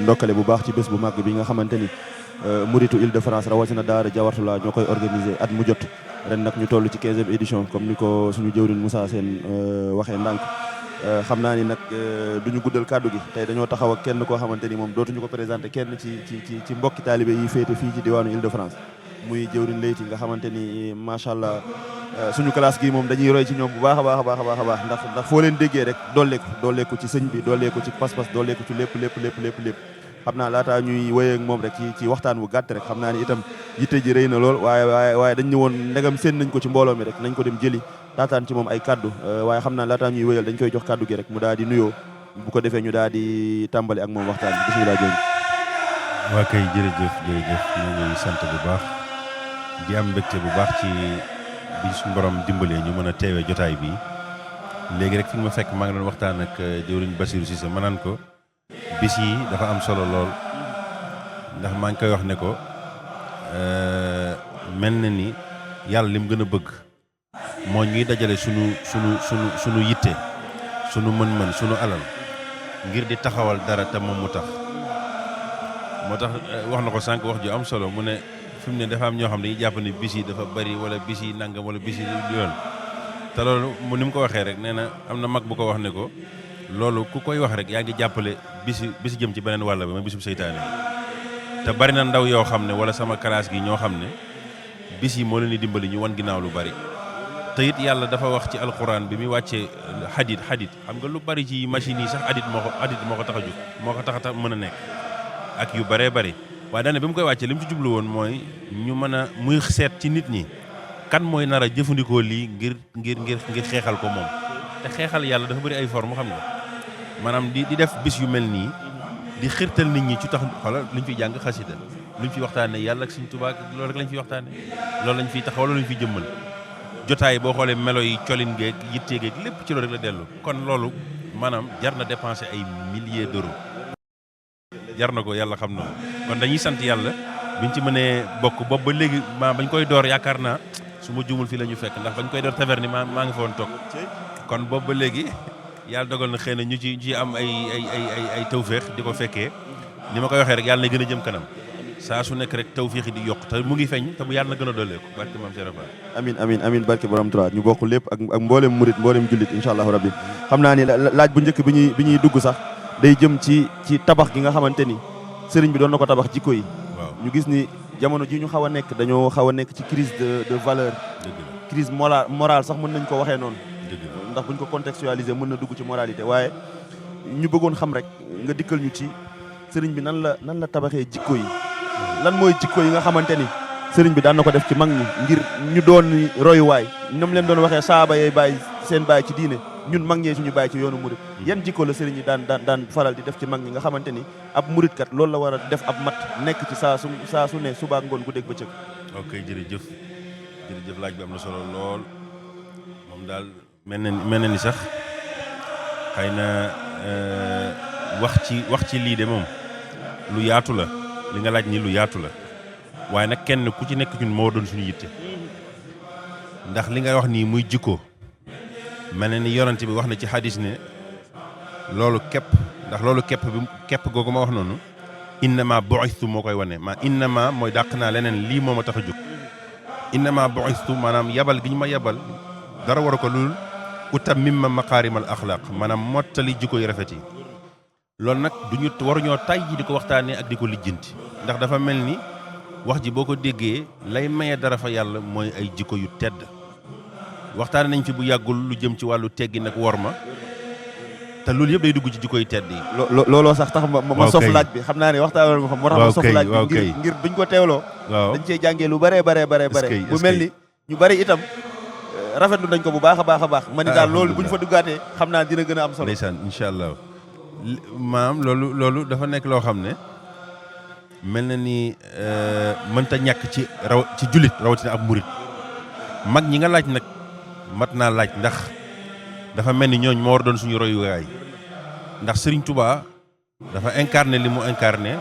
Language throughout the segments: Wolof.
ndokkale bu baax ci bés bu màgg bi nga xamante ni Mouritu Île-de-France rawatina daara Jawartulaa ñoo koy organiser at mu jot ren nag ñu toll ci 15e édition comme ni ko suñu jëwriñ Moussa Sène waxee ndànk xam naa ni nag duñu guddal kàddu gi tey dañoo taxaw ak kenn koo xamante ni moom dootuñu ko présenté kenn ci mbokki taalibe yi féete fii ci diwaanu Île-de-France muy jëwriñ Leyti nga xamante ni macha allah suñu classe gi moom dañuy roy ci ñoom bu baax a baax ndax foo leen déggee rek dooleeku ci sëñ bi dooleeku ci pas-pas dooleeku ci lépp xam naa laataa ñuy wéyee ak moom rek ci waxtaan bu gàtt rek xam naa ni itam yitte ji rëy na lool waaye dañ ne woon ndegam seen nañ ko ci mbooloo mi rek nañ ko dem jëli taataan ci moom ay kaddu waaye xam naa laataa ñuy wéyal dañ koy jox kaddu gi rek mu daal di nuyoo bu ko defee ñu daal di tàmbali ak moom waxtaan bi bismillah jooju. waa kay jërëjëf ñu ngi sant bu baax di am mbégte bu baax ci bi suñu borom dimbalee ñu mën a teewee jotaay bi léegi rek fi nga ma fekk maa ngi doon waxtaan ak jëwriñ Bassirou Cissé ma naan ko bis yi dafa am solo lool ndax maa ngi koy wax ne ko mel na ni yàlla lim gën a bëgg moo ñuy dajale sunu yitte sunu mën-mën sunu alal ngir di taxawal dara te moom mu tax moo tax wax na ko sànq wax ju am solo mu ne fi mu ne dafa am ñoo xam ne dañuy jàpp ne bis yi dafa bari wala bis yi nangam wala bis yi yoon te loolu mu ni mu ko waxee rek nee na am na mag bu ko wax ne ko loolu ku koy wax rek yaa ngi jàppale bisi jëm ci beneen wàll ba mooy bisub seytaane te bari na ndaw yoo xam ne wala sama classe gi ñoo xam ne bis yi moo leen di dimbali ñu wan ginnaaw lu bari te it yàlla dafa wax ci alxuraan bi muy wàccee xadit xam nga lu bari ci machine yi sax xadit moo ko tax a jóg moo ko tax a mën a nekk ak yu baree bari waaye daane bi mu koy wàccee li mu ci jublu woon mooy ñu mën a muy seet ci nit ñi kan mooy nar a jëfandikoo lii ngir xeexal ko moom te xeexal yàlla dafa bari ay forme xam nga maanaam di def bis yu mel nii di xirtal nit ñi ci tax xoolal luñ fiy jàng xasida luñ fi waxtaane yàlla ak Sëñ Tuubaa loolu rek lañ fiy waxtaane loolu lañ fiy taxaw loolu lañ fiy jëmmal jotaay boo xoolee melo yi colin geeg yitte geeg lépp ci loolu rek la dellu kon loolu maanaam jar na dépenser ay milliers d'euros jar na ko yàlla xam na kon dañuy sant yàlla biñ ci mënee bokk boobu ba léegi bañ koy door yaakaar naa su ma juumul fii la ñu fekk ndax bañ koy door taverne maa ngi fa woon toog kon boobu ba léegi yàlla dogal na xëy na ñu ci am ay tawféex di ko fekkee ni ma koy waxee rek yàlla na gën a jëm kanam saa su nekk rek tawféex yi di yokk te mu ngi feeñ te bu yàlla na gën a dooleeku barke maam Cheikh Fall amiin barke borom Tuubaa ñu bokk lépp ak mboolem murit mboolem jullit insha allahu rabbi xam naa ni laaj bu njëkk bi ñuy dugg sax day jëm ci tabax gi nga xamante ni sëriñ bi doon na ko tabax jikko yi ñu gis ni jamono ji ñu xaw a nekk dañoo xaw a nekk ci crise de valeur crise morale sax mën nañ ko waxee noonu ndax buñ ko contextualiser mën na dugg ci moralité waaye ñu bëggoon xam rek nga dikkal ñu ci sëriñ bi nan la tabaxee jikko yi lan mooy jikko yi nga xamante ni sëriñ bi daan na ko def ci mag ñi ngir ñu doon royuwaay ñoom leen doon waxee saaba yee bàyyi seen bàyyi ci diine ñun mag ñee suñu bàyyi ci yoonu murit yan jikko la sëriñ yi daan faral di def ci mag ñi nga xamante ni ab murit kat loolu la war a def ab mat nekk ci saa su ne suba ak ngoon guddeeg bëccëg. ok jërëjëf laaj bi am na solo lool moom daal mel na ni sax xëy na wax ci lii de moom lu yaatu la li nga laaj ni lu yaatu la waaye nag kenn ku ci nekk ñun moo doon suñu yitte ndax li nga wax nii muy jikko mel na ni yonent bi wax na ci xadis ne loolu képp googu ma wax noonu innama bu'istu moo koy wane innama mooy dàq naa leneen lii moo ma tax a jóg innama bu'istu maanaam yabal gi ñu ma yabal dara war a ko lul utammima maqaarimal axlaaq maanaam mottali jikko yu rafet yi loolu nag waruñoo tay ji di ko waxtaanee ak di ko lijjanti ndax dafa mel ni wax ji boo ko déggee lay maye dara fa yàlla mooy ay jikko yu tedd waxtaane nañ fi bu yàggul lu jëm ci wàllu teggi nag worma te loolu yëpp day dugg ci jikko yu tedd yi. looloo sax tax ma sof laaj bi xam naa ne waxtaanee nga xam moo tax ma sof laaj bi ngir buñ ko teewloo. waaw dañ cee jàngee lu bare bu mel ni ñu bari itam rafetlu nañ ko bu baax a baax. ma ni daal loolu bu ñu fa duggaatee xam naa dina gën a am solo. ndeysaan incha allah maam loolu dafa nekk loo xam ne mel na ni mënta ñàkk ci jullit rawatina ab murit mag ñi nga laaj nag mat naa laaj ndax dafa mel ni ñooñ moo war doon suñu royuwaay ndax Serigne Touba dafa incarné li mu incarné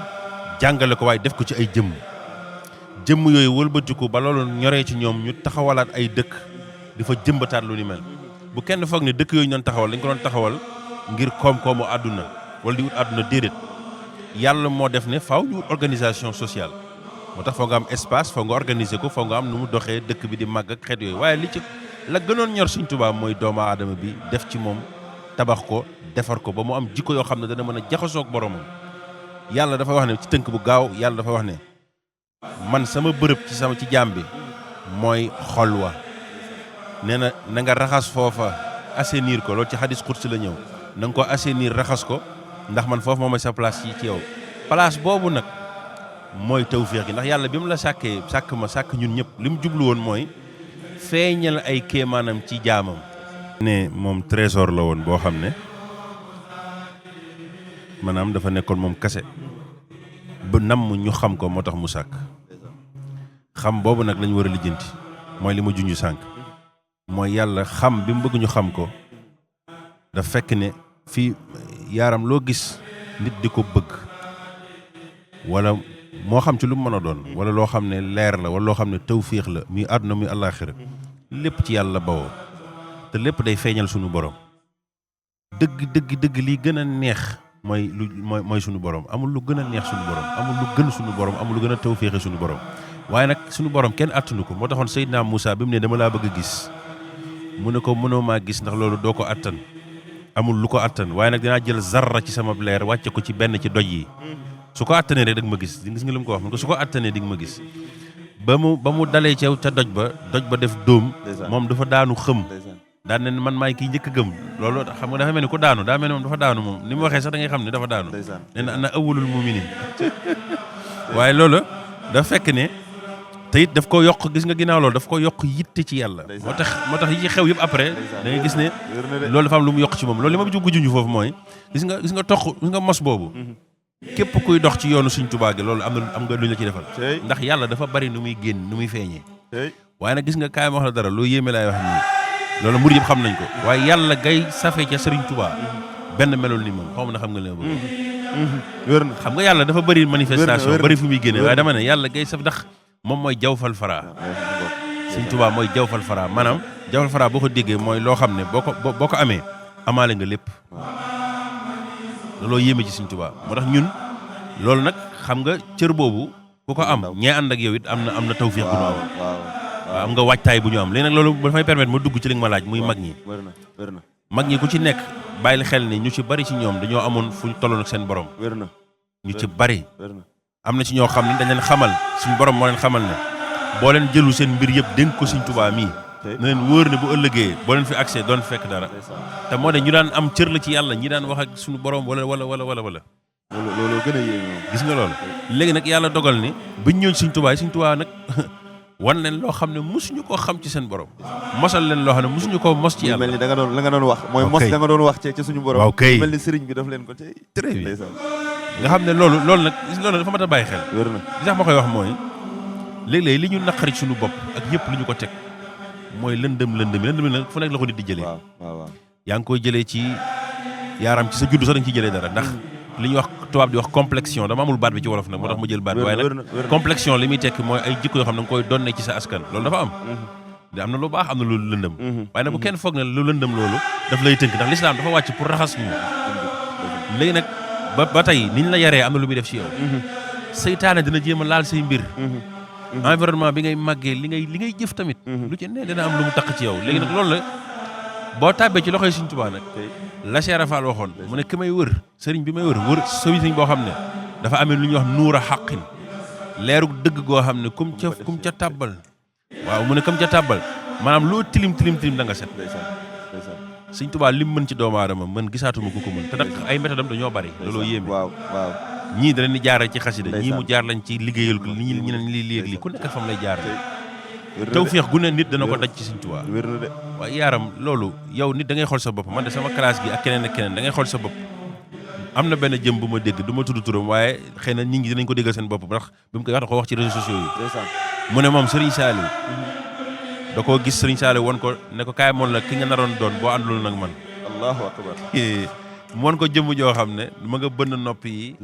jàngale ko waaye def ko ci ay jëmm yooyu wëlbatiku ba loolu ñoree ci ñoom ñu taxawalaat ay dëkk di fa jëmbataat lu ni mel bu kenn foog ne dëkk yooyu ñu doon taxawal dañ ko doon taxawal ngir koom-koomu àdduna wala di wut àdduna déedéet yàlla moo def ne faaw ñu organisation sociale moo tax foo nga am espace foo nga organiser ko foo nga am nu mu doxee dëkk bi di màgg ak xeet yooyu waaye li ci la gënoon ñor Sëriñ Tuubaa mooy doomu aadama bi def ci moom tabax ko defar ko ba mu am jikko yoo xam ne dana mën a jaxasoog boromam. yàlla dafa wax ne ci tënk bu gaaw yàlla dafa wax ne man sama bërëb ci jaam bi mooy xol wa nee na na nga raxas foofa assainir ko loolu ci xadis xudsi la ñëw na nga ko assainir raxas ko ndax man foofu moom mooy sa place ci yow place boobu nag mooy tawféex gi ndax yàlla bi mu la sàkkee sàkk ñun ñëpp li mu jublu woon mooy feeñal ay kéemaanam ci jaamam. ne moom trésor la woon boo xam ne maanaam dafa nekkoon moom kase ba namm ñu xam ko moo tax mu sàkk xam boobu nag lañu war a lijjanti mooy li ma junj sànq mooy yàlla xam bi mu bëgg ñu xam ko dafa fekk ne fii yaaram loo gis nit di ko bëgg wala moo xam ci lu mu mën a doon wala loo xam ne leer la wala loo xam ne tawfiix la muy àdduna muy àllaaxira lépp ci yàlla bawoo te lépp day feeñal sunu borom dëgg lii gën a neex mooy sunu borom amul lu gën a neex sunu borom amul lu gën sunu borom amul lu gën a tawfiixe sunu borom waaye nag sunu borom kenn attanu ko moo taxoon Seydina Moussa bi mu ne dama laa bëgg a gis mu ne ko mënoo maa gis ndax loolu doo ko attan amul lu ko attan waaye nag dinaa jël zarra ci sama leer wàcce ko ci benn ci doj yi su ko attanee rek da nga ma gis gis nga li mu ko wax mu ko su ko attanee di nga ma gis ba mu dalee ca doj ba def dóom moom dafa daanu xëm daan ne man maay kii njëkk a gëm loolu xam nga dafa mel ni ku daanu daa mel ni moom dafa daanu moom ni mu waxee sax da ngay xam ne dafa daanu nee na ana awwalul muminin waaye loolu dafa fekk ne te it daf ko yokk gis nga ginnaaw loolu daf ko yokk yitte ci yàlla moo tax yi ci xew yëpp après da ngay gis ne loolu dafa am lu mu yokk ci moom loolu li ma bëgg junj foofu mooy gis nga mos boobu képp kuy dox ci yoonu Sëriñ Tuubaa gi loolu am nga lu ñu la ci defal ndax yàlla dafa bari nu muy génn nu muy feeñee waaye nag gis nga kaay ma wax la dara loo yéeme laay wax nii loolu murid yëpp xam nañ ko waaye yàlla gay safe ca Sëriñ Tuubaa benn melul ni moom xaw ma na xam nga li ma bëgg xam nga yàlla dafa bari manifestation bari fu muy génne waaye dama ne yàlla gay saf ndax moom mooy jawfal fara Sëriñ Tuubaa mooy jawfal fara maanaam jawfal fara boo ko déggee mooy loo xam ne boo ko amee amaale nga lépp looloo yéeme ci Sëriñ Tuubaa moo tax ñun loolu nag xam nga cër boobu ku ko am ñee ànd ak yow it am na tawfiix bu ñu am waaw am nga waajtaay bu ñu am léegi nag loolu dafay permettre ma dugg ci li nga ma laaj muy mag ñi mag ñi ku ci nekk bàyyil xel ne ñu ci bari ci ñoom dañoo amoon fu ñu tolloon ak seen borom ñu ci bari am na ci ñoo xam ne dañ leen xamal suñu borom moo leen xamal ne boo leen jëlu seen mbir yëpp dénk ko Sëriñ Tuubaa mii na leen wóor ne bu ëllëgee boo leen fi accès doon fekk dara te moo de ñu daan am cër la ci yàlla ñi daan wax ak suñu borom wala loolu gën a yéeme gis nga loolu léegi nag yàlla dogal ni biñ ñëw Sëriñ Tuubaa nag wan leen loo xam ne mosuñu koo xam ci seen borom mosal leen loo xam ne mosuñu koo mos ci yàlla mel ni da nga doon wax mooy mos da nga doon wax ci suñu borom waaw kay mel ni sëriñ bi daf leen ko ci très bien nga xam ne loolu nag dafa mat a bàyyi xel wér na li tax ma koy wax mooy léeg-léeg li ñu naqari ci suñu bopp ak ñëpp li ñu ko teg mooy lëndëm nag fu nekk la ko nit di jëlee waaw yaa ngi koy jëlee ci yaaram ci sa juddu sax dañ ciy jëlee dara ndax li ñuy wax tubaab di wax complexion dama amul baat bi ci wolof nag moo tax ma jël baat bi waaye nag complexion li muy tekk mooy ay jikko yoo xam ne nga koy donne ci sa askan loolu dafa am am na lu baax am na lu lëndëm waaye nag bu kenn foog ne lu lëndëm loolu daf lay tënk ndax l'islam dafa wàcc pour raxas ñu léegi nag ba tey niñ la yaree am na lu muy def ci yow seytaane dina jéem a laal say mbir environnement bi ngay màggee li ngay jëf tamit lu ci ne dina am lu mu taq ci yow léegi nag loolu la boo tàbbee ci loxoy Sëriñ Tuubaa nag la Cheikh Fall waxoon mu ne ki may wër sëriñ bi may wër sëriñ boo xam ne dafa amee lu ñuy wax nuura xaqin leeru dëgg goo xam ne kum ca tàbbal waaw mu ne kum ca tàbbal maanaam loo tilim da nga set Sëriñ Tuubaa lim mën ci doomu aadama man gisaatuma ku ko mën te nag ay méthode am dañoo bari looloo yéeme waaw ñii da leen di jaarale ci xasida ñii mu jaar lañ ci liggéeyal ko ñi ne lii léegi ku nekk fam lay jaarale tawfeex gu ne nit dana ko daj ci Sëriñ Tuubaa waaye yaaram loolu yow nit da ngay xool sa bopp man de sama classe gi ak keneen da ngay xool sa bopp am na benn jëm bu ma dégg du ma tudd turam waaye xëy na nit ñi dinañ ko déggal seen bopp ndax bi mu koy wax da ko wax ci réseaux sociaux yi mu ne moom Serigne Saliou da koo gis Serigne Saliou won ko ne ko kaay moon la ki nga naroon doon boo àndul nag man allahu akbar mu won ko jëmm joo xam ne ma nga bënn nopp yi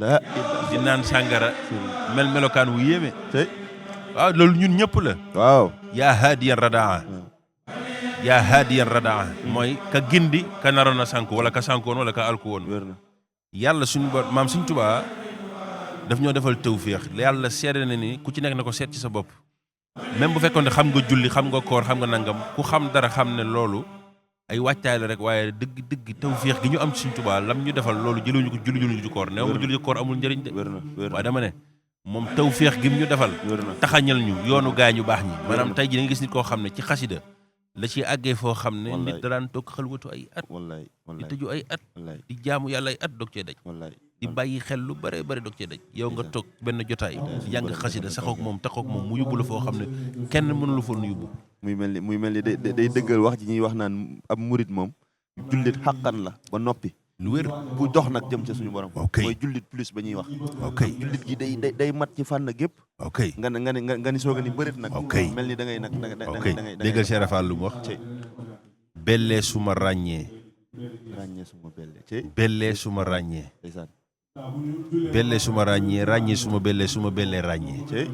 di naan sàngara melokaan wu yéeme waaw loolu ñun ñëpp la waaw yaa haadiyan radaa mooy ka gindi ka naroon a sànku wala ka sànku woon wala ka alku woon yàlla suñu maam Sëriñ Tuubaa daf ñoo defal tawféex yàlla seede na ni ku ci nekk na ko seet ci sa bopp même bu fekkoon ne xam nga julli xam nga koor xam nga nangam ku xam dara xam ne loolu ay wàccaay la rek waaye dëgg tawféex gi ñu am ci Sëriñ Tuubaa lam ñu defal loolu jëluñu ko julli ci koor néew ma julli ci koor amul njëriñ de waaye dama ne moom tawféex gi mu ñu defal taxañal ñu yoonu gaay ñu baax ñi maanaam tey ji da nga gis nit koo xam ne ci xasida la ci àggee foo xam ne nit da daan toog xalwatu ay at di tëju ay at di jaamu yàlla ay at dog cee daj di bàyyi xel lu bare bare dog cee daj yow nga toog benn jotaay di jàng xasida saxook moom taxook moom mu yóbbu la foo xam ne kenn mënu la fa nu yóbbu muy mel ni day dëggal wax ji ñuy wax naan ab murit moom jullit xàqan la ba noppi lu wér bu dox nag jëm ca suñu borom mooy jullit plus ba ñuy wax jullit gi day mat ci fànn gépp nga ni soog a ni bërit nag mel ni da ngay nag déggal Cheikh Rafal lu mu wax bellee suma ràññee suma bellee suma ràññee bellee suma ràññee suma bellee ràññee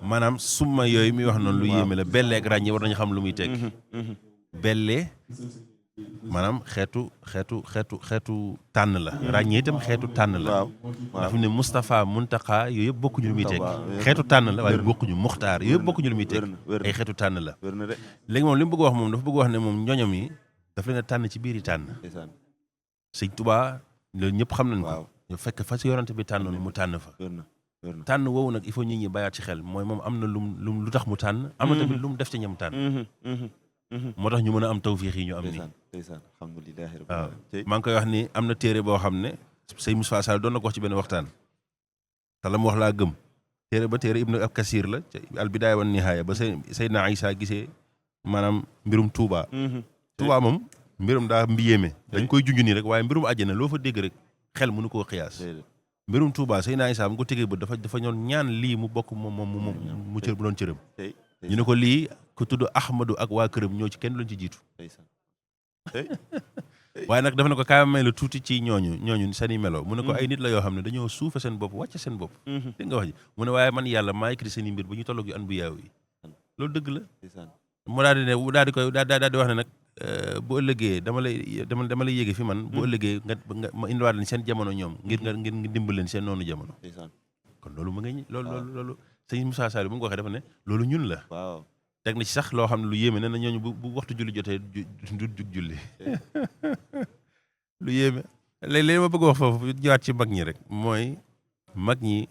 maanaam suma yooyu muy wax noonu lu yéeme la bellee ak ràññee war nañu xam lu muy tekki bellee maanaam xeetu tànn la ràññee itam xeetu tànn la ndax fi mu ne Moustapha Muntaka yooyu yëpp bokkuñu lu muy tekki xeetu tànn la waaye bokkuñu Muxtaar yooyu yëpp bokkuñu lu muy tekki ay xeetu tànn la léegi moom li mu bëgg wax moom dafa bëgg wax ne moom ñoñom yi daf leen a tànn ci biir yi tànn Sëñ Tuubaa loolu ñëpp xam nañ ko ñu fekk fa si yorante bi tànnoon mu tànn fa tànn woowu nag il faut nit ñi bàyyaat ci xel mooy moom am na lu tax mu tànn am na tamit lu mu def ci ñam tànn moo tax ñu mën a am tawfiix yi ñu am nii waaw maa ngi koy wax ni am na téere boo xam ne Sëñ Moustapha Sall doon na ko wax ci benn waxtaan te la mu wax laa gëm téere Ibnu Kasir la al bidaaya wan nihaaya ba Seydina Isa gisee maanaam mbirum Touba moom mbirum daa mbiyéeme dañ koy junj nii rek waaye mbirum àjjana loo fa dégg rek xel mënu koo xiyaas mbirum Touba Seydina Isa mu ko tegee bët dafa ñoon ñaan lii mu bokk moom mu cër bu doon cëram ñu ne ko lii ku tudd Ahmadu ak waa këram ñoo ci kenn doon ci jiitu waaye nag dafa ne ko kaay may la tuuti ci ñooñu seeni melo mu ne ko ay nit la yoo xam ne dañoo suufe seen bopp wàcce seen bopp dégg nga wax ji mu ne waaye man yàlla maa écrit seen i mbir ba ñu tolloog yu an bu yaaw yi loolu dëgg la mu daal di wax ne nag bu ëllëgee dama lay yéege fi man bu ëllëgee nga ma indiwaat leen seen jamono ñoom ngir dimbal leen seen noonu jamono kon loolu mu ngi loolu sëñ Moussa Sall bu mu ko waxee dafa ne loolu ñun la teg na ci sax loo xam ne lu yéeme ne na ñooñu bu waxtu julli jotee du jug julli lu yéeme léeg-léeg ma bëgg wax foofu ñëwaat ci mag ñi rek mooy mag ñi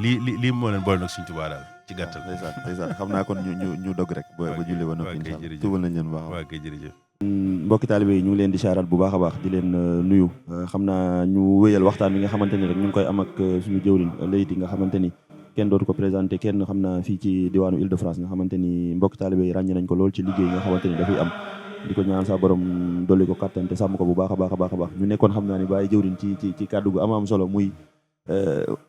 lii moo leen boole nag Sëñ Tuubaa daal ci gàttal ndeysaan xam naa kon ñu dog rek ba julli ba noppi incha allah tubal nañ leen bu baax waaw kay jërëjëf mbokki taalibe yi ñu ngi leen di saaral bu baax a baax di leen nuyu xam naa ñu wéyal waxtaan bi nga xamante ni rek ñu ngi koy am ak suñu jëwriñ Leyti nga xamante ni kenn dootu ko présenté kenn xam naa fii ci diwaanu Île-de-France nga xamante ni mbokki taalibe yi ràññe nañ ko lool ci liggéey nga xamante ni dafay am di ko ñaan sa borom dolli ko kattan te sàmm ko bu baax a baax a baax a baax ñu nekkoon xam naa ni bàyyi jëwriñ ci kàddu gu am solo muy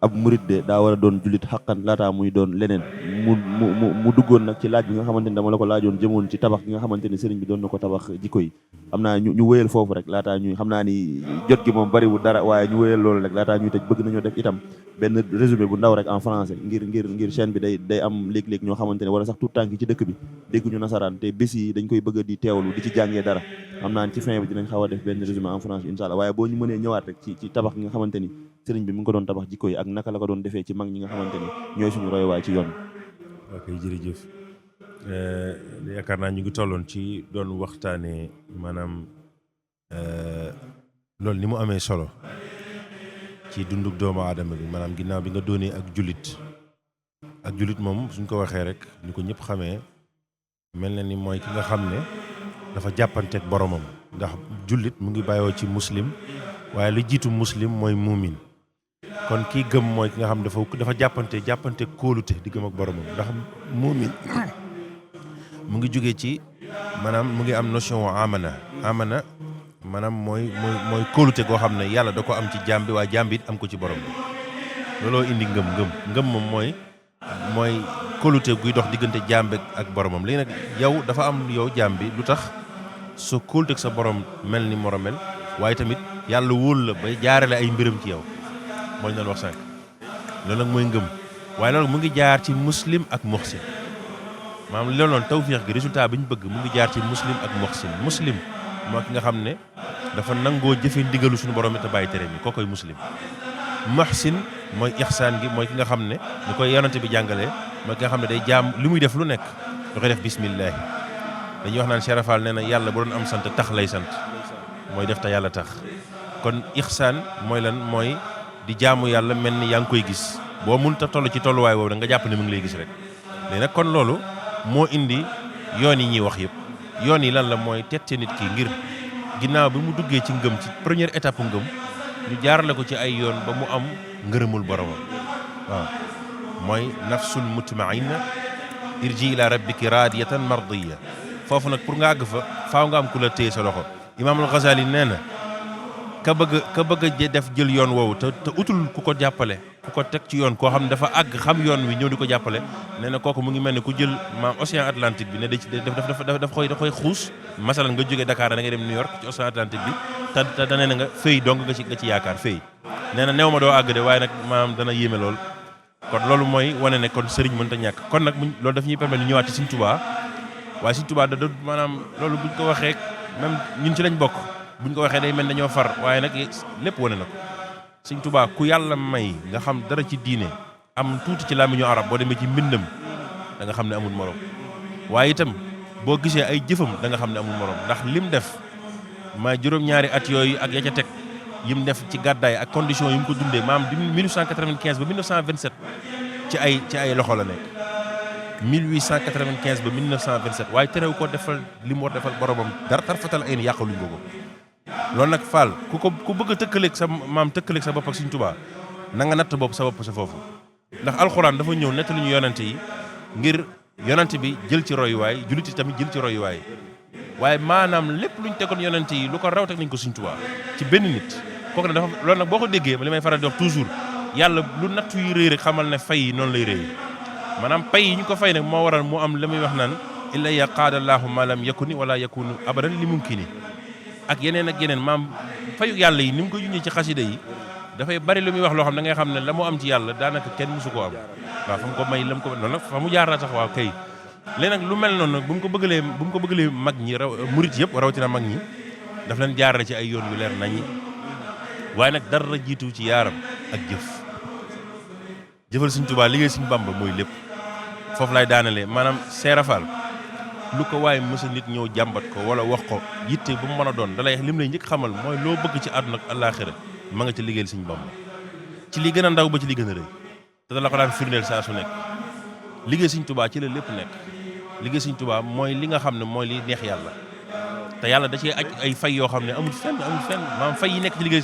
ab murit de daa war a doon jullit xaqan laataa muy doon leneen mu duggoon nag ci laaj bi nga xamante ni dama la ko laajoon jëmoon ci tabax gi nga xamante ni sëriñ bi doon na ko tabax jikko yi xam naa ñu wéyal foofu rek laataa ñuy xam naa ni jot gi moom bariwul dara waaye ñu wéyal loolu rek laataa ñuy tëj bëgg nañoo def itam benn résumé bu ndaw rek en français ngir chaîne bi day am léeg-léeg ñoo xamante ne wala sax tout tànk ci dëkk bi dégguñu nasaraan te bés yi dañ koy bëgg di teewlu di ci jàngee dara xam naa ci fin bi dinañ xaw a def benn résumé en français incha allah waaye boo ñu mënee ñëwaat rek ci tabax gi nga xamante ni sëriñ bi mu ngi ko doon tabax jikko yi ak naka la ko doon defee ci mag ñi nga xamante ni ñooy suñu roywaay ci yoon bi. ok jërëjëf yaakaar naa ñu ngi tolloon ci doon waxtaanee maanaam loolu ni mu amee solo ci dunduk doomu aadama bi maanaam ginnaaw bi nga doonee ak jullit moom suñ ko waxee rek ni ko ñëpp xamee mel na ni mooy ki nga xam ne dafa jàppanteeg boromam ndax jullit mu ngi bàyyoo ci muslim waaye li jiitu muslim mooy muumin kon kii gëm mooy ki nga xam dafa jàppante kóolute di gëm ak boromam ndax muumin mu ngi jóge ci maanaam mu ngi am notion amana maanaam mooy kóolute goo xam ne yàlla da ko am ci jaam bi waaye jaam bi it am ko ci borom bi looloo indi ngëm moom mooy kóolute guy dox diggante jaam bi ak boromam léegi nag yow dafa am yow jaam bi lu tax sa kóolute ak sa borom mel ni moro mel waaye tamit yàlla wóol la bay jaarale ay mbiram ci yow mooy doon wax sànq loolu nag mooy ngëm waaye loolu mu ngi jaar ci muslim ak muhsin maanaam loolu noonu tawfiix gi résultat bi ñu bëgg mu ngi jaar ci muslim ak muhsin muslim moo ki nga xam ne dafa nangoo jëfe ndigalu suñu borom te bàyyi tere mi kookoy muslim muhsin mooy ihsaan gi mooy ki nga xam ne ñu koy yonante bi jàngalee mooy ki nga xam ne day jaam li muy def lu nekk da koy def bismillah. dañuy wax naan Cheikh Fall nee na yàlla bu doon am sant tax lay sant mooy def te yàlla tax kon ihsaan mooy lan mooy di jaamu yàlla mel ni yaa ngi koy gis boo mënut a toll ci tolluwaay boobu da nga jàpp ne mu ngi lay gis rek. léegi nag kon loolu moo indi yoon yi ñuy wax yëpp yoon yi lan la mooy tette nit ki ngir ginnaaw bi mu duggee ci ngëm ci première étape ngëm ñu jaarale ko ci ay yoon ba mu am ngërëmul boromam waaw mooy nafsul mutmainna irji ila rabbiki radiyatan mardiya foofu nag pour nga àgg fa faaw nga am ku la téye sa loxo. Imaamul Ghazali nee na ka bëgg a def jël yoon woowu te utul ku ko jàppale ku ko teg ci yoon koo xam ne dafa àgg xam yoon wi ñëw di ko jàppale nee na kooku mu ngi mel ne ku jël maam océan Atlantique bi ne da koy xuus masalan nga jógee Dakar da ngay dem New York ci océan Atlantique bi te nee na nga fay dong nga ci yaakaar fay nee na néew ma doo àgg de waaye nag maam dana yéeme lool. kon loolu mooy wane ne kon sëriñ mënta ñàkk kon nag loolu daf ñuy permettre ñu ñëwaat ci Sëriñ Tuubaa waaye Sëriñ Tuubaa da maanaam loolu buñ ko waxee même ñun ci lañ bokk buñ ko waxee day mel dañoo far waaye nag lépp wane na ko. Sëriñ Tuubaa ku yàlla may nga xam dara ci diine am tuuti ci làmmiñu arab boo demee ci mbindam da nga xam ne amul morom waaye itam boo gisee ay jëfam da nga xam ne amul morom ndax lim def ma juróom-ñaari at yooyu ak ya ca teg yim def ci gàddaay ak condition yi mu ko dundee maam 1895 ba 1927 ci ay loxo la nekk 1895 ba 1927 waaye terew ko defal li mu war defal boromam dara tarfatal ay ni yàqaluñ ko. loolu nag Fall ku bëgg a tëkkaleeg sa maam tëkkaleeg sa bopp ak Sëriñ Tuubaa na nga natt bopp sa bopp sa foofu ndax alxuraan dafa ñëw nettali ñu yonante yi ngir yonante bi jël ci royuwaay jullit yi tamit jël ci royuwaay waaye maanaam lépp luñ tegoon yonante yi lu ko raw teg nañ ko Sëriñ Tuubaa ci benn nit kooku nag dafa loolu nag boo ko déggee li may faral di wax toujours yàlla lu nattu yi rëy rek xamal ne fay yi noonu lay rëy maanaam pay yi ñu ko fay nag moo waral mu am la muy wax naan illa ya qaadallaahu ma lam yakuni wala yakunu abadan li mumkini ak yeneen maam fayu yàlla yi ni mu ko junjee ci xasida yi dafay bari lu muy wax loo xam da ngay xam ne la mu am ci yàlla daanaka kenn musu koo am waaw fa mu ko may la mu ko noonu nag fa mu jaar sax waaw kay léegi nag lu mel noonu nag bu mu ko bëggalee mag ñi murit yëpp rawatina mag ñi daf leen jaarale ci ay yoon yu leer naññi waaye nag dara jiitu ci yaaram ak jëfal Sëriñ Tuubaa liggéey Sëriñ Bamba mooy lépp foofu lay daanalee maanaam seerafal lu ko waaye mësa nit ñëw jàmbat ko wala wax ko yitte bu mu mën a doon dalay lim lay njëkk xamal mooy loo bëgg ci àdduna ak àllaaxira ma nga ci liggéeyal Sëriñ Bamba ci li gën a ndaw ba ci li gën a rëy te da la ko daan firndeel saa su nekk liggéey Sëriñ Tuubaa ci la lépp nekk liggéey Sëriñ Tuubaa mooy li nga xam ne mooy li neex yàlla te yàlla da cee aj ay fay yoo xam ne amul fenn maanaam fay yi nekk ci liggéey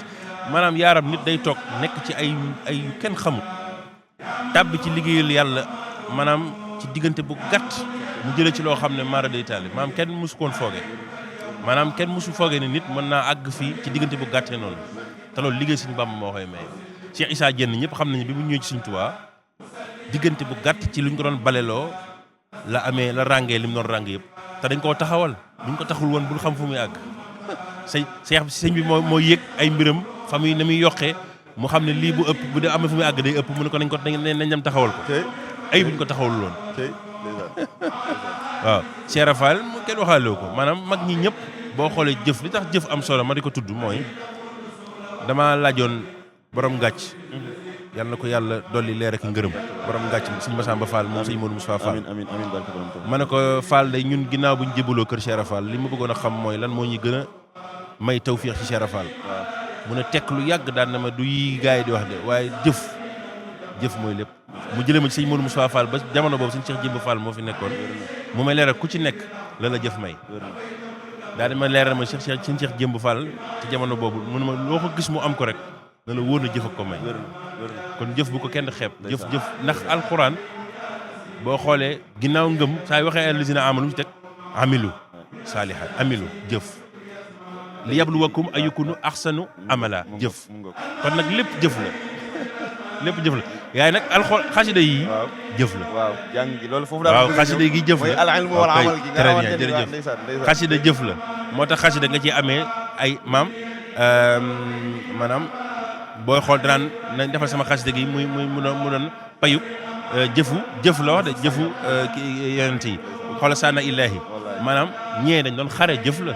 maanaam yaaram nit day toog nekk ci ay yu kenn xamul tàbbi ci liggéeyal yàlla maanaam ci diggante bu gàtt mu jëlee ci loo xam ne mara day taali maanaam kenn mosu koon fooge maanaam kenn mosu fooge ne nit mën naa àgg fii ci diggante bu gàttee noonu te loolu liggéey Sëriñ Bamba moo koy maye. Cheikh Issa Diène ñëpp xam nañu bi mu ñëwee ci Sëriñ Tuubaa diggante bu gàtt ci luñ ko doon baleloo la amee la ràngee li mu doon ràng yëpp te dañ koo taxawal buñ ko taxul woon bul xam fu muy àgg sëñ bi moo yëg ay mbiram fa muy na muy yokkee mu xam ne lii bu ëpp bu dee amee fu muy àgg day ëpp mu ne ko nañ dem taxawal ko ay buñ ko taxawul woon waaw Cheikh Rafal mu kenn waxaale ko maanaam mag ñi ñëpp boo xoolee jëf li tax jëf am solo ma di ko tudd mooy dama laajoon borom ngàcc yàlla na ko yàlla dolli leer ak ngërëm borom ngàcc sëñ Massamba Fall moom sëñ Modou Moustapha Fall amiin barke borom Tuubaa ma ne ko Fall day ñun ginnaaw bu ñu jébaloo kër Cheikh Rafal li ma bëggoon a xam mooy lan moo ñuy gën a may tawfiix ci Cheikh Rafal mu ne tekk lu yàgg daan na ma du yi gars yi di wax de waaye jëf mooy lépp mu jëlee ma ci sëñ Modou Moustapha Fall ba jamono boobu sëñ Cheikh Jëmb Fall moo fi nekkoon mu may leeral ku ci nekk la la jëf may daal di ma leeral ma sëñ Cheikh Jëmb Fall ci jamono boobu mu ne ma loo ko gis mu am ko rek na la wóor na jëf ak ko may kon jëf bu ko kenn xeeb jëf ndax alxuraan boo xoolee ginnaaw ngëm saa yu waxee allazina amanu ci teg amilu saalihaat amilu jëf li yabluwakum ayyukum ahsanu amala jëf kon nag lépp jëf la yaay nag xasida yi jëf la waaw jàng gi loolu foofu waaw xasida gi jëf la al ilmu wal amal gi très bien jërëjëf xasida jëf la moo tax xasida nga ci amee ay maanaam booy xool danaan nañ defal sama xasida gi mu doon payub jëf la wax de jëfu yonent yi xoola saana illaahi maanaam ñee dañ doon xare jëf la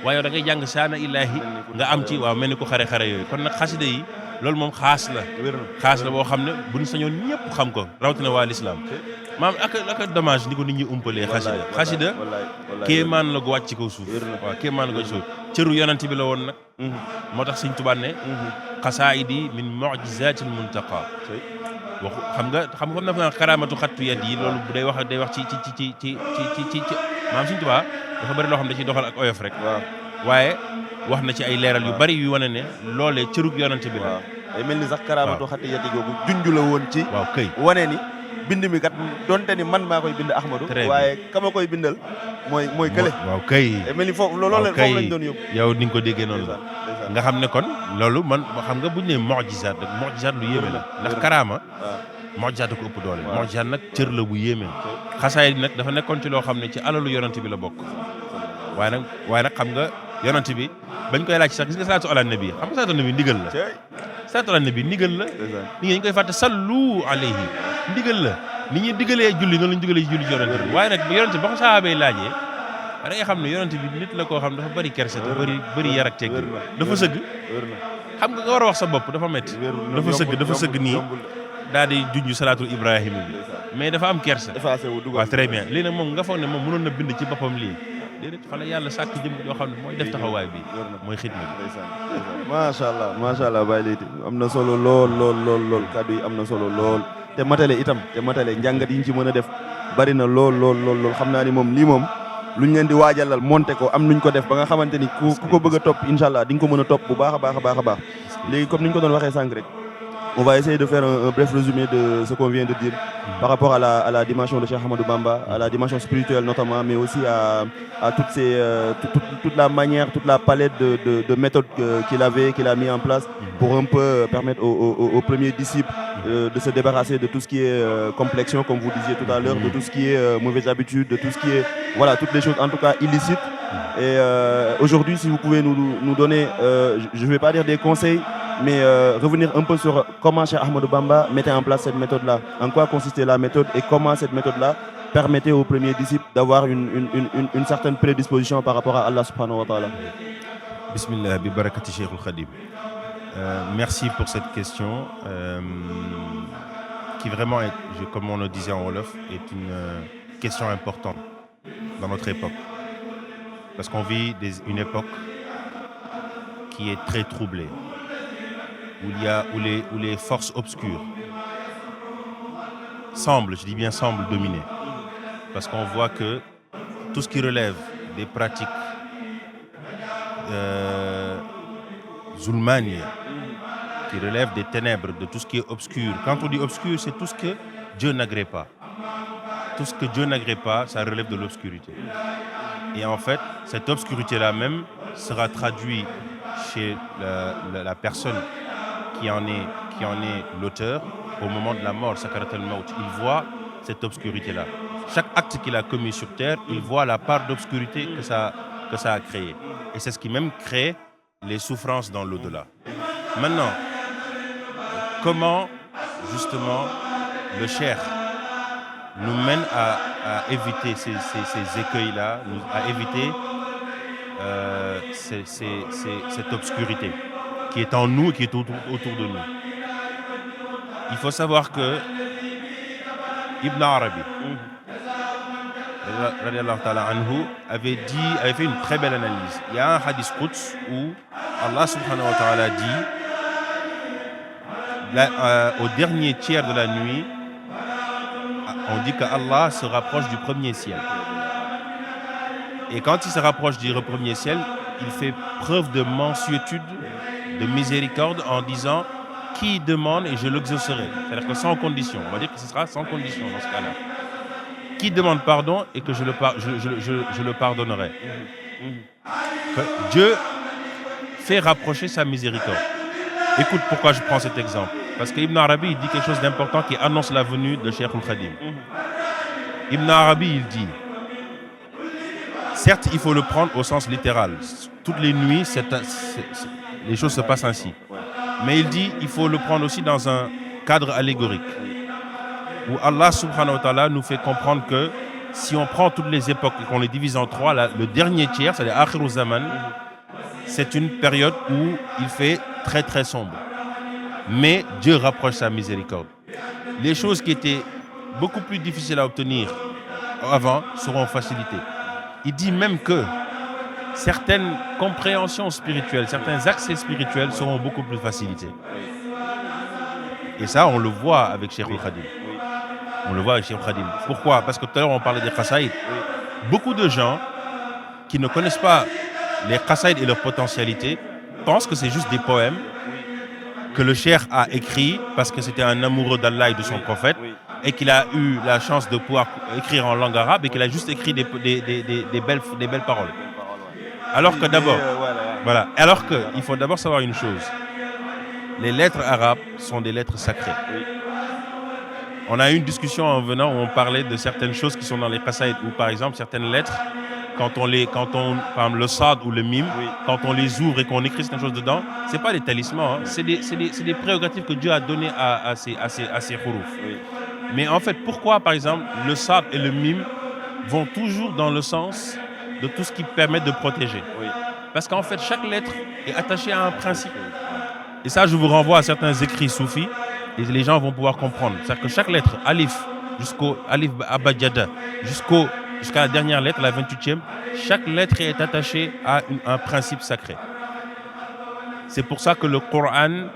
waaye da ngay jàng saana illaahi nga am ci waaw mel ni ko xare yooyu kon nag xasida yi loolu moom xaas la xaas la boo xam ne buñ sañoon ñëpp xam ko rawatina waa lislaam maam ak dommage ni ko nit ñi umpalee xasida kéemaan la gu wàcc ci kaw suuf waaw kéemaan la gu wàcc ci kaw suuf cëru yonent bi la woon nag moo tax Sëñ Tuubaa ne xasaayidi min mu'jizaatil muntaqa waxu xam nga na fa karaamatu xattu yad yi loolu day wax ci maam Sëñ Tuubaa dafa bëri loo xam ne da ciy doxal ak oyof rek waaye wax na ci ay leeral yu bari yu wane ne loolee cërug yonent bi la day mel ni sax karaamatu xattu yad googu junj la woon ci waaw kay wane ni bind mi kat donte ni man maa koy bind Ahmadou waaye kama koy bindal mooy kële waaw kay mel ni foofu loolu lañ doon yóbbu yow ni nga ko déggee noonu la nga xam ne kon loolu man xam nga buñ ne mu'jizaat rek mu'jizaat lu yéeme la ndax karaama mu'jizaat ko ëpp doole mu'jizaat nag cër la bu yéeme xasaay nag dafa nekkoon ci loo xam ne ci alalu yonent bi la bokk waaye nag xam nga yonent bi bañ koy laaj sax gis nga salaatu ala nabi xam nga salaatu ala nabi ndigal la salaatu ala nabi ndigal la nit ñi dañ koy fàtte sallu alayhi ndigal la nit ñi digalee julli noonu lañu digalee julli ci yonent bi waaye nag yonent bi ba ko sahaaba yi laajee da ngay xam ne yonent bi nit la koo xam dafa bëri kersa te bëri yar ak tegg dafa sëgg xam nga war a wax sa bopp dafa métti dafa sëgg nii daal di junj salaatul ibrahima bi mais dafa am kersa waaw très bien lii nag moom nga foog ne moom mënoon na bind ci boppam lii déedéet fa la yàlla sàkk jëm yoo xam ne mooy def taxawaay bi mooy xidma bi macha allah Baye Leyti am na solo lool kàddu yi am na solo lool te matale njàngat yi ñu ci mën a def bari na lool xam naa ni moom lii moom luñ leen di waajalal monté ko am nuñ ko def ba nga xamante ni ku ko bëgg a topp incha allah di nga ko mën a topp bu baax a baax léegi comme ni ñu ko doon waxee sànq rek on va essayer de faire un bref résumé de ce qu'on vient de dire par rapport à la dimension de Cheikh Ahmadou Bamba, à la dimension spirituelle notamment, mais aussi à toute la manière, toute la palette de méthodes qu'il a mis en place pour un peu permettre aux premiers disciples de se débarrasser de tout ce qui est complexion, comme vous disiez tout à l'heure, de tout ce qui est mauvaise habitude, de tout ce qui est, voilà, toutes les choses en tout cas illicites. Et aujourd'hui, si vous pouvez nous donner, je ne vais pas dire des conseils, mais revenir un peu sur comment Cheikh Ahmadou Bamba mettait en place cette méthode-là. En quoi consistait la méthode et comment cette méthode-là permettait aux premiers disciples d'avoir une certaine prédisposition par rapport à Allah subhanahu wa ta'ala. Bismillah, bi barakati Cheikhul Khadim. Merci pour cette question qui vraiment, comme on le disait en Wolof, est une question importante dans notre époque. Parce qu'on vit une époque qui est très troublée, où les forces obscures semblent dominer. Parce qu'on voit que tout ce qui relève des pratiques zulmanies, qui relève des ténèbres, de tout ce qui est obscur. Quand on dit obscur, c'est tout ce que Dieu n'agrée pas. Tout ce que Dieu n'agrée pas, ça relève de l'obscurité. Et en fait, cette obscurité-là même sera traduite chez la personne qui en est l'auteur au moment de la mort, Sakarat al-Maut. Il voit cette obscurité-là. Chaque acte qu'il a commis sur terre, il voit la part d'obscurité que ça a créé. Et c'est ce qui même crée les souffrances dans l'au-delà. Maintenant, comment justement le Cheikh nous mène à éviter ces écueils-là, à éviter cette obscurité qui est en nous et qui est autour de nous. Il faut savoir que Ibn Arabi, radiallahu ta'ala anhu, avait fait une très belle analyse. Il y a un hadith Quds où Allah subhanahu wa ta'ala dit au dernier tiers de la nuit, on dit qu'Allah se rapproche du premier ciel. Et quand il se rapproche du premier ciel, il fait preuve de mansuétude, de miséricorde en disant qui demande et je l'exaucerai. C'est-à-dire que sans condition. On va dire que ce sera sans condition dans ce cas-là. Qui demande pardon et que je le pardonnerai. Que Dieu fait rapprocher sa miséricorde. Écoute pourquoi je prends cet exemple. Parce qu'Ibn Arabi il dit quelque chose d'important qui annonce la venue de Cheikh al-Khadim. Ibn Arabi il dit, certes il faut le prendre au sens littéral. Toutes les nuits, les choses se passent ainsi. Mais il dit, il faut le prendre aussi dans un cadre allégorique. Où Allah subhanahu wa ta'ala nous fait comprendre que si on prend toutes les époques et qu'on les divise en trois, le dernier tiers, c'est-à-dire Akhiru Zaman, c'est une période où il fait très très sombre. mais Dieu rapproche sa miséricorde. Les choses qui étaient beaucoup plus difficiles à obtenir avant seront facilitées. Il dit même que certaines compréhensions spirituelles, certains accès spirituels seront beaucoup plus facilités. Et ça, on le voit avec Cheikh Khadim. On le voit avec Cheikh Khadim. Pourquoi? Parce que tout à l'heure, on parlait des Qasaïd. Beaucoup de gens qui ne connaissent pas les Qasaïd et leur potentialité pensent que c'est juste des poèmes que le Cheikh a écrits parce que c'était un amoureux d'Allah et de son prophète et qu'il a eu la chance de pouvoir écrire en langue arabe et qu'il a juste écrit des belles paroles. Alors que d'abord, voilà. Alors qu'il faut d'abord savoir une chose. Les lettres arabes sont des lettres sacrées. On a eu une discussion en venant où on parlait de certaines choses qui sont dans les qasaïd, ou par exemple certaines lettres, par exemple le sad ou le mim, quand on les ouvre et qu'on écrit certaines choses dedans, c'est pas des talismans, hein, c'est des prérogatives que Dieu a données à ces huruf. Mais en fait, pourquoi par exemple le sad et le mim vont toujours dans le sens de tout ce qui permet de protéger? Parce qu'en fait, chaque lettre est attachée à un principe. Et ça, je vous renvoie à certains écrits soufis, et les gens vont pouvoir comprendre. C'est-à-dire que chaque lettre, alif, jusqu'au alif abajada, jusqu'à la dernière lettre, la 28e, chaque lettre est attachée à un principe sacré. C'est pour ça que le Coran,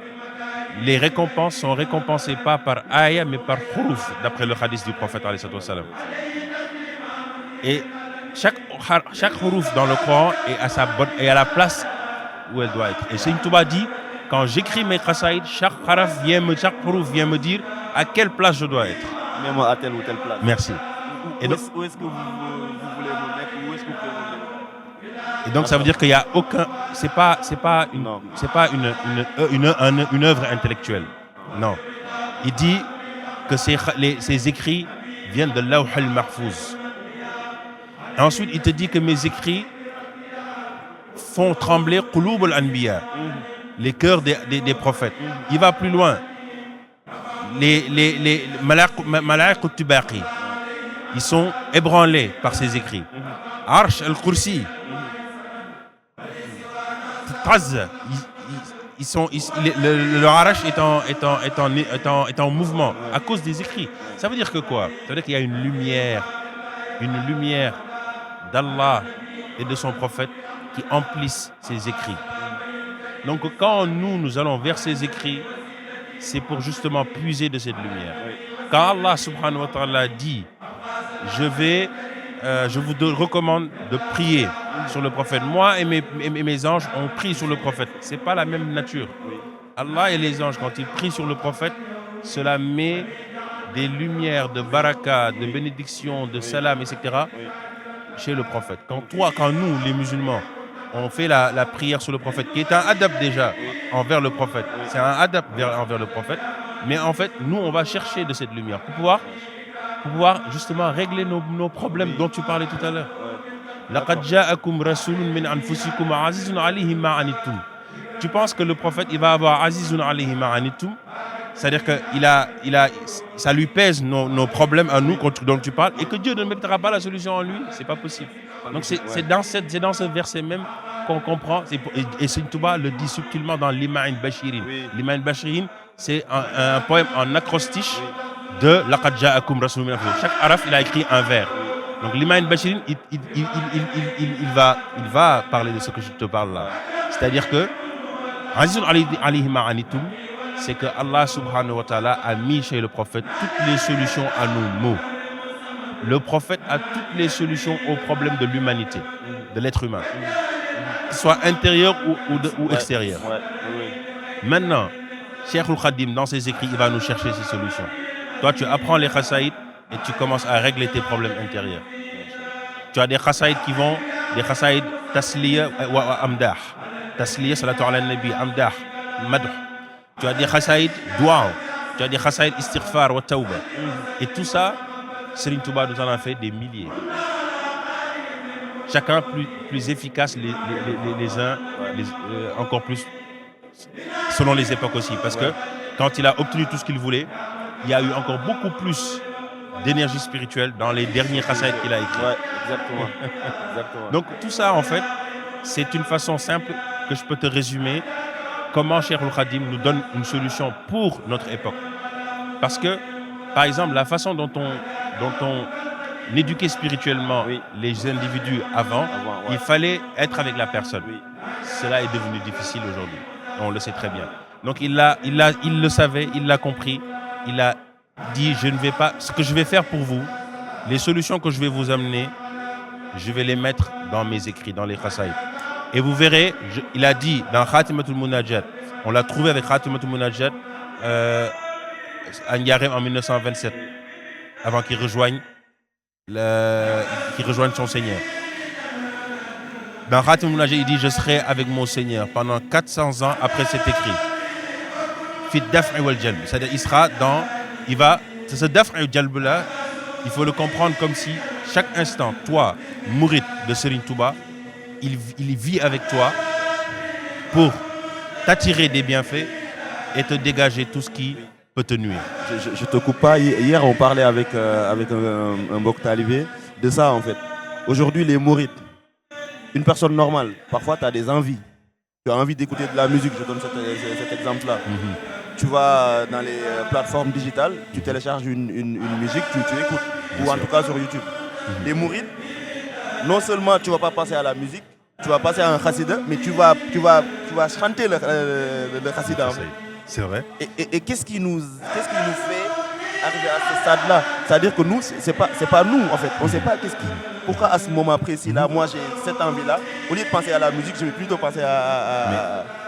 les récompenses sont récompensées pas par ayah, mais par huruf, d'après le hadith du prophète. Et chaque huruf dans le Coran est à la place où elle doit être. Et Seigne Touba dit, quand j'écris mes qasaïd, chaque huruf vient me dire à quelle place je dois être. Même à telle ou telle place. Merci. Où est-ce que vous voulez me mettre? Où est-ce que vous pouvez me mettre? Et donc ça veut dire qu'il n'y a aucun, c'est pas une œuvre intellectuelle. Non. Il dit que ces écrits viennent de Lawh al-Mahfouz. Ensuite, il te dit que mes écrits font trembler Qulub al-Anbiya, les cœurs des prophètes. Il va plus loin. Les Malaq al-Tubaqi, ils sont ébranlés par ces écrits. Arsh al-Kursi, Taz, le Arash est en mouvement à cause des écrits. Ça veut dire que quoi? Ça veut dire qu'il y a une lumière d'Allah et de son prophète qui emplissent ces écrits. Donc quand nous allons vers ces écrits, c'est pour justement puiser de cette lumière. Quand Allah subhanahu wa ta'ala dit je vous recommande de prier sur le prophète. Moi et mes anges, on prie sur le prophète. Ce n'est pas la même nature. Allah et les anges, quand ils prient sur le prophète, cela met des lumières de baraka, de bénédiction, de salam, etc. chez le prophète. Quand nous, les musulmans, on fait la prière sur le prophète, qui est un adab déjà envers le prophète. C'est un adab envers le prophète. Mais en fait, nous, on va chercher de cette lumière pour pouvoir justement régler nos problèmes dont tu parlais tout à l'heure. Laqad ja'akum rasulun min anfusikum azizun alayhi ma anittum. Tu penses que le prophète, il va avoir azizun alayhi ma anittum, c'est-à-dire que ça lui pèse nos problèmes à nous dont tu parles, et que Dieu ne mettra pas la solution en lui? C'est pas possible. Donc c'est dans ce verset même qu'on comprend, et Seigne Touba le dit subtilement dans l'Ima'in Bashirin. L'Ima'in Bashirin, c'est un poème en acrostiche de Laqad ja'akum rasulun min anfusikum. Chaque araf, il a écrit un vers. Donc l'Ima'in Bashirin, il va parler de ce que je te parle là. C'est-à-dire que Azizun alayhi ma anittum, c'est que Allah subhanahu wa ta'ala a mis chez le prophète toutes les solutions à nos maux. Le prophète a toutes les solutions aux problèmes de l'humanité, de l'être humain, qu'il soit intérieur ou extérieur. Maintenant, Cheikh Khadim, dans ses écrits, il va nous chercher ces solutions. Toi, tu apprends les khasaïd et tu commences à régler tes problèmes intérieurs. Tu as des khasaïd des khasaïd tasliya wa amdah. Tasliya, salatu ala nabi, amdah, madh. Tu as des khasaïd douan, tu as des khasaïd istighfar wa tawba. Et tout ça, Serigne Touba nous en a fait des milliers. Chacun plus efficace les uns, encore plus selon les époques aussi. Parce que quand il a obtenu tout ce qu'il voulait, il y a eu encore beaucoup plus d'énergie spirituelle dans les derniers khasaïd qu'il a écrits. Ouais, exactement. Donc tout ça, en fait, c'est une façon simple que je peux te résumer comment Cheikh Al-Khadim nous donne une solution pour notre époque. Parce que, par exemple, la façon dont on éduquait spirituellement les individus avant, il fallait être avec la personne. Cela est devenu difficile aujourd'hui. On le sait très bien. Donc il le savait, il l'a compris. Il a dit, je ne vais pas, ce que je vais faire pour vous, les solutions que je vais vous amener, je vais les mettre dans mes écrits, dans les khasaïd. Et vous verrez, il a dit dans Khatimatul Munajat, on l'a trouvé avec Khatimatul Munajat à N'Yarem en 1927, avant qu'il rejoigne son Seigneur. Dans Khatimatul Munajat, il dit, je serai avec mon Seigneur pendant 400 ans après cet écrit. Fit daf'i wal jalb. C'est-à-dire, ce daf'i wal jalb là, il faut le comprendre comme si chaque instant, toi, Mourid de Serigne Touba, il vit avec toi pour t'attirer des bienfaits et te dégager tout ce qui peut te nuire. Je te coupe pas. Hier, on parlait avec un Mbok talibé de ça, en fait. Aujourd'hui, les mourides, une personne normale, parfois, tu as des envies. Tu as envie d'écouter de la musique, je donne cet exemple-là. Tu vas dans les plateformes digitales, tu télécharges une musique, tu écoutes. Ou en tout cas sur YouTube. Les mourides, non seulement tu ne vas pas passer à la musique, tu vas passer à un khassida, mais tu vas chanter le khassida. C'est vrai. Et qu'est-ce qui nous fait arriver à ce stade-là? C'est-à-dire que nous, c'est pas nous, en fait. On ne sait pas pourquoi à ce moment précis-là, moi j'ai cette envie-là. Au lieu de penser à la musique, je vais plutôt penser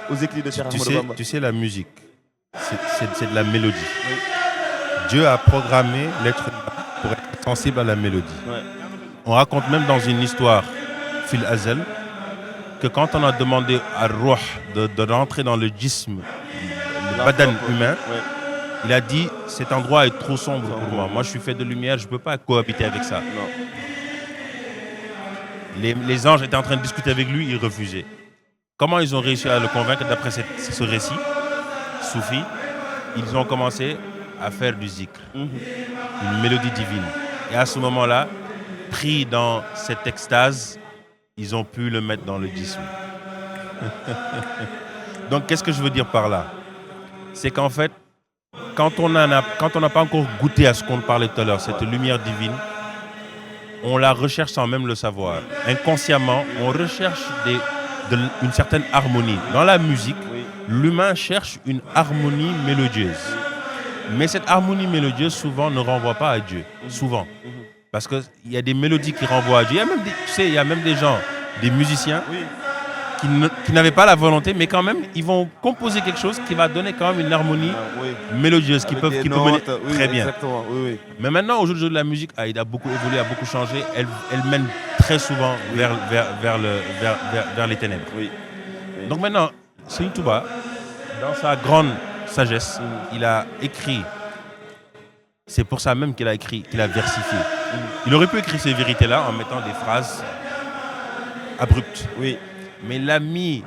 aux écrits de Cheikh Ahmadou Bamba. Tu sais, la musique, c'est de la mélodie. Oui. Dieu a programmé l'être humain pour être sensible à la mélodie. Ouais. On raconte même dans une histoire, Fil Azel, que quand on a demandé à Ruh de rentrer dans le djism, le badan humain, il a dit cet endroit est trop sombre pour moi. Moi, je suis fait de lumière, je ne peux pas cohabiter avec ça. Non. Les anges étaient en train de discuter avec lui, il refusait. Comment ils ont réussi à le convaincre d'après ce récit soufi? Ils ont commencé à faire du zikr, une mélodie divine. Et à ce moment-là, pris dans cette extase, ils ont pu le mettre dans le djism. Donc, qu'est-ce que je veux dire par là? C'est qu'en fait, quand on n'a pas encore goûté à ce qu'on parlait tout à l'heure, cette lumière divine, on la recherche sans même le savoir. Inconsciemment, on recherche une certaine harmonie. Dans la musique, l'humain cherche une harmonie mélodieuse. Mais cette harmonie mélodieuse, souvent, ne renvoie pas à Dieu. Souvent. Parce qu'il y a des mélodies qui renvoient à Dieu. Il y a même des gens, des musiciens, qui n'avaient pas la volonté, mais quand même, ils vont composer quelque chose qui va donner quand même une harmonie mélodieuse qui peut mener très bien. Exactement, Mais maintenant, aujourd'hui, la musique a beaucoup évolué, a beaucoup changé. Elle mène très souvent vers les ténèbres. Donc maintenant, Serigne Touba, dans sa grande sagesse, il a écrit. C'est pour ça même qu'il a écrit, qu'il a versifié. Il aurait pu écrire ces vérités-là en mettant des phrases abruptes. Mais il l'a mis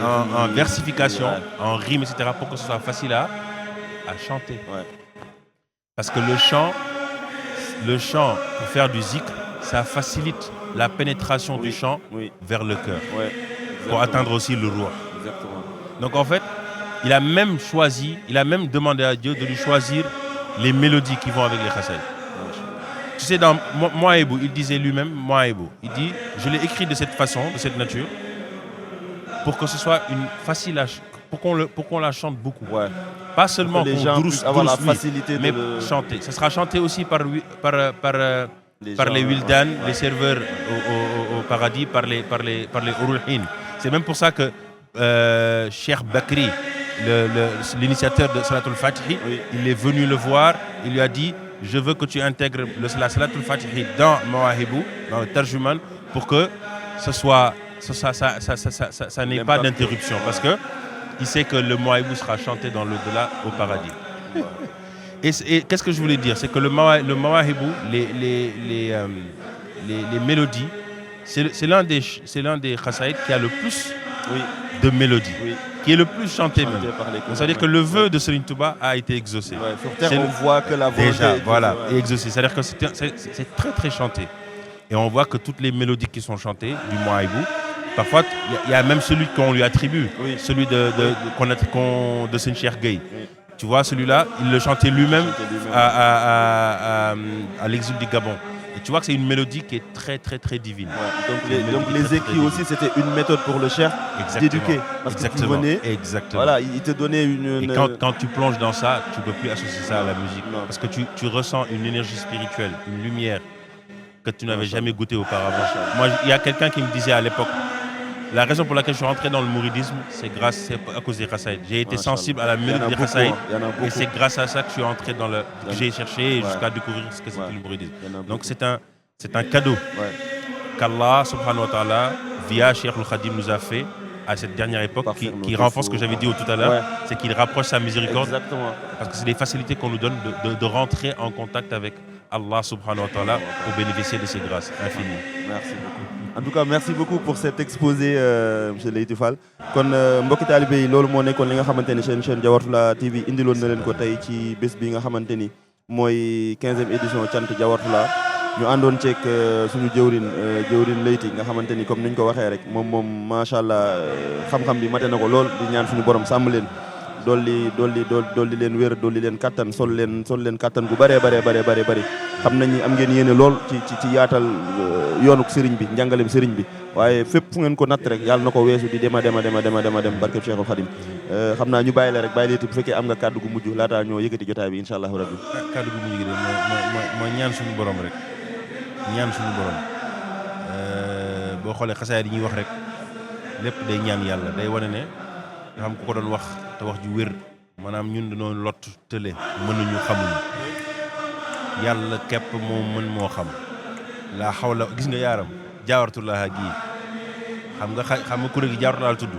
en versification, en rime, etc., pour que ce soit facile à chanter. Parce que le chant, pour faire du zikr, ça facilite la pénétration du chant vers le cœur, pour atteindre aussi le roi. Donc en fait, il a même demandé à Dieu de lui choisir les mélodies qui vont avec les khasaïd. Tu sais, dans Mouahibou, il disait lui-même, Mouahibou, il dit, je l'ai écrit de cette façon, de cette nature, pour que ce soit pour qu'on la chante beaucoup. Pas seulement pour les gens puissent avoir la facilité mais chanter. Ça sera chanté aussi par les wildan, les serveurs au paradis, par les Urul Hin. C'est même pour ça que Cheikh Bakri, l'initiateur de Salatul Fatihi, il est venu le voir, il lui a dit, je veux que tu intègres la Salatul Fatihi dans Mouahibou, dans le Tarjuman, pour que ça n'ait pas d'interruption. Parce que il sait que le Mouahibou sera chanté dans l'au-delà, au paradis. Et qu'est-ce que je voulais dire? C'est que le Mouahibou, les mélodies, c'est l'un des khasaïd qui a le plus de mélodies, qui est le plus chanté même. C'est-à-dire que le vœu de Serigne Touba a été exaucé. Sur terre, on voit que la volonté est exaucée. C'est-à-dire que c'est très très chanté. Et on voit que toutes les mélodies qui sont chantées du Mouahibou Parfois, il y a même celui qu'on lui attribue, Oui. celui de Seigne Cheikh Gueye. Oui. Tu vois, celui-là, il le chantait lui-même Chantait lui-même. à l'exil du Gabon. Et tu vois que c'est une mélodie qui est très, très, très divine. Ouais, donc Une les très, écrits très aussi, c'était une méthode pour le cheikh d'éduquer. Parce que tu venais, Exactement. voilà, il te donnait Et quand tu plonges dans ça, tu ne peux plus associer ça à la musique. Non. Parce que tu ressens une énergie spirituelle, une lumière que tu n'avais Machallah. jamais goûté auparavant. Machallah. Moi, il y a quelqu'un qui me disait à l'époque, la raison pour laquelle je suis rentré dans le mouridisme, c'est à cause des Khasaïd. J'ai été Machallah. sensible à la Il y en a mélodie des beaucoup, Khasaïd. il y en a beaucoup. Et c'est grâce à ça que je suis entré que j'ai cherché Ouais. jusqu'à découvrir ce que c'était Ouais. le mouridisme. Il y en a beaucoup. Donc c'est un cadeau Ouais. qu'Allah subhanahu wa ta'ala, via Cheikh al-Khadim, nous a fait à cette dernière époque, Par qui faire nos renforce ce défauts. que j'avais dit tout à l'heure, Ouais. c'est qu'il rapproche sa miséricorde. Exactement. Parce que c'est des facilités qu'on nous donne de rentrer en contact avec Allah subhanahu wa ta'ala pour bénéficier de ses grâces infinies. Merci beaucoup. En tout cas, merci beaucoup pour cet exposé, monsieur Leyti Fall. kon mbokki taalibe yi loolu moo nekkoon li nga xamante ni chaîne Diawartoulah TV indiloon na leen ko tey ci bés bi nga xamante ni mooy 15e édition cant Diawartoulah ñu àndoon ceeg suñu jëwrin Leyti nga xamante ni comme niñ ko waxee rek moom macha allah xam-xam bi mate na ko lool di ñaan suñu borom sàmm leen dolli leen wér dolli leen kattan sol leen kattan gu bëree xam nañ ni am ngeen yéene lool ci yaatal yoonuk sëriñ bi njàngalem sëriñ bi waaye fépp fu ngeen ko natt rek yàlla na ko weesu di dema dem barkeb Cheikhul Khadim xam naa ñu bàyyi la rek bàyyi Leyti bu fekkee am nga kàddu gu mujj laataa ñoo yëkkati jotaay bi incha allahu rabbi. kàddu gu mujj gi de mooy ñaan suñu borom rek ñaan suñu borom boo xoolee xasaayid yi ñuy wax rek lépp day ñaan yàlla day wane ne nga xam ku ko doon wax te wax ju wér maanaam ñun dañoo lott tële mënuñu xamuñu yàlla képp moo xam laa xawla gis nga yaaram Diawartoulah gii xam nga kuréel gi Diawartoulah la tudd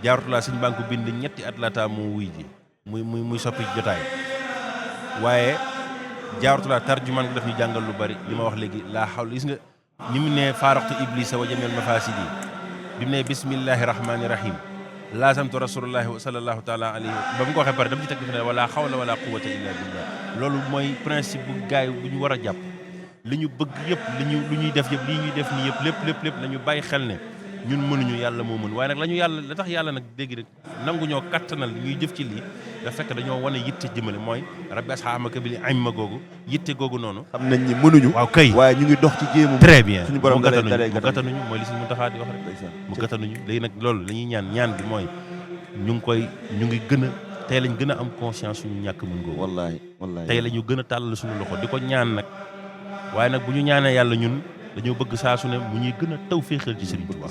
Diawartoulah suñ banque bind ñetti at laata moo wuy ji muy soppi jotaay waaye Diawartoulah tarjumaan gi daf ñu jàngal lu bari li ma wax léegi laa xawla gis nga ni mu ne faaraxtu iblisa wa jamil mafasidi bi mu ne bismillahi rahmani rahim laasamtu rasulullahi sallallahu taala alayhi ba mu ko waxee pare dama ci teg def ne wala xawla wala quwwata illa billah loolu mooy principe bu gaay bu ñu war a jàpp li ñu bëgg yëpp lu ñuy def yëpp lii ñuy def nii yëpp lépp nañu bàyyi xel ne ñun mënuñu yàlla moo mën waaye nag la tax yàlla nag dégg rek nangu ñoo kattanal ñuy jëf ci lii da fekk dañoo wane yitte jëmale mooy rabbi asxaamaka bil imma googu yitte googu noonu xam nañ ni mënuñu waaw kay waaye ñu ngi dox ci jéemu très bien suñu borom mu gàttanuñu mooy li suñu Muntaxa di wax rek mu gàttanuñu léegi nag loolu la ñuy ñaan gi mooy ñu ngi gën a tey lañ gën a am conscience suñu ñàkk mën googu wallaay tey la ñu gën a tàllal suñu loxo di ko ñaan nag waaye nag bu ñu ñaanee yàlla ñun dañoo bëgg saa su ne mu ñuy gën a taw féexal ci Serigne Touba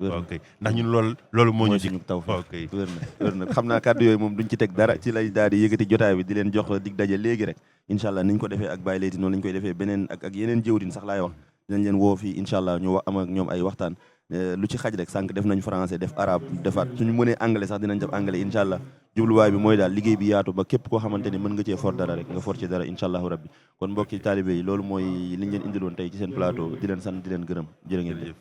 waaw kay ndax ñun loolu moo ñu suñu taw waaw kay wér na xam naa kàddu yooyu moom duñ ci teg dara ci lay daal di yëkkati jotaay bi di leen jox dig daje léegi rek incha allah niñ ko defee ak Baye Leyti noonu lañ koy defee beneen ak yeneen jëwriñ sax laay wax dinañ leen woo fii incha allah ñu am ak ñoom ay waxtaan lu ci xaj rek sànq def nañ français def arabe defaat suñu mënee anglais sax dinañ def anglais incha allah jubluwaay bi mooy daal liggéey bi yaatu ba képp koo xamante ni mën nga cee for dara rek nga for ci dara incha allahu rabbi kon mbokki taalibe yi loolu mooy liñ leen indiloon tey ci seen plateau di leen sant di leen gërëm jërë ngeen jëf